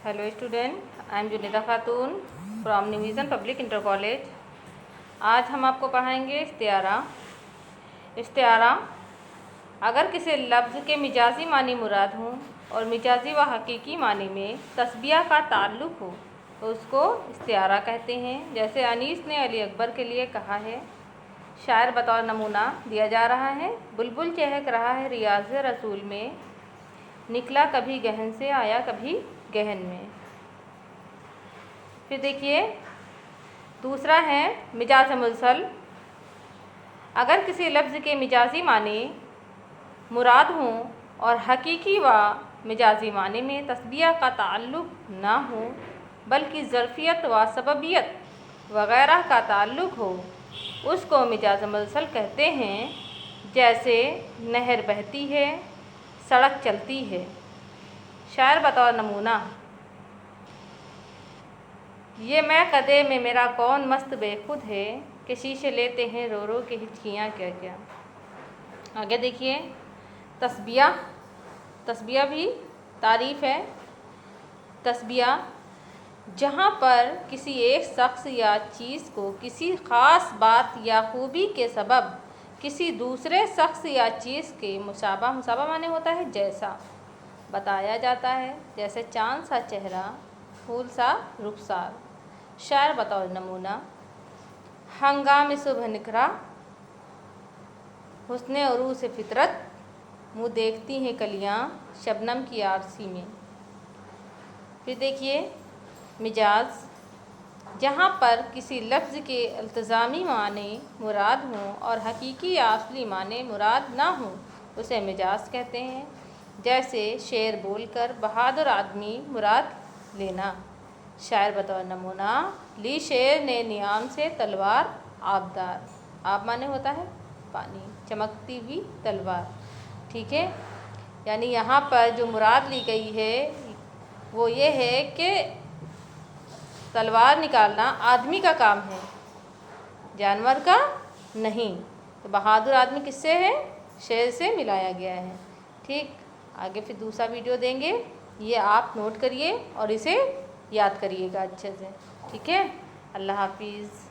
Hello student, I am जुनेदा Khatoon from new vision public inter college. आज हम आपको पढ़ाएंगे इस्तिआरा। इस्तिआरा अगर किसी लफ्ज़ के मिजाजी मानी मुराद हों और मिजाजी व हकीकी मानी में तस्बिया का ताल्लुक़ हो तो उसको इस्तिआरा कहते हैं। जैसे अनीस ने अली अकबर के लिए कहा है। शायर बतौर नमूना दिया जा रहा है। बुलबुल चहक रहा है रियाज़ रसूल में, निकला कभी गहन से आया कभी गहन में। फिर देखिए दूसरा है मिजाज मुरसल। अगर किसी लफ्ज़ के मिजाजी माने मुराद हों और हकीकी व मिजाजी माने में तस्बिया का ताल्लुक़ ना हो बल्कि ज़रफ़ियत व सबबियत वग़ैरह का ताल्लुक़ हो, उसको मिजाज मुरसल कहते हैं। जैसे नहर बहती है, सड़क चलती है। शायर बतौर नमूना, ये मैं कदे में मेरा कौन मस्त बेखुद है कि शीशे लेते हैं रो रो के हिचकियाँ क्या क्या। आगे देखिए तस्बिया। तस्बिया भी तारीफ़ है। तस्बिया जहाँ पर किसी एक शख्स या चीज़ को किसी ख़ास बात या खूबी के सबब किसी दूसरे शख्स या चीज़ के मुशाबा माने होता है जैसा बताया जाता है। जैसे चाँद सा चेहरा, फूल सा रुखसार। शायर बतौर नमूना, हंगाम सुबह निकरा, हुस्ने उरूस फितरत, मुँह देखती हैं कलियाँ शबनम की आरसी में। फिर देखिए मिजाज, जहाँ पर किसी लफ्ज़ के इल्तिज़ामी माने मुराद हों और हकीकी या असली माने मुराद ना हों उसे मिजाज कहते हैं। जैसे शेर बोलकर बहादुर आदमी मुराद लेना। शायर बतौर नमूना, ली शेर ने नियाम से तलवार आबदार। आब माने होता है पानी, चमकती हुई तलवार। ठीक है, यानी यहाँ पर जो मुराद ली गई है वो ये है कि तलवार निकालना आदमी का काम है, जानवर का नहीं। तो बहादुर आदमी किससे है? शेर से मिलाया गया है। ठीक, आगे फिर दूसरा वीडियो देंगे, ये आप नोट करिए और इसे याद करिएगा अच्छे से। ठीक है, अल्लाह हाफिज़।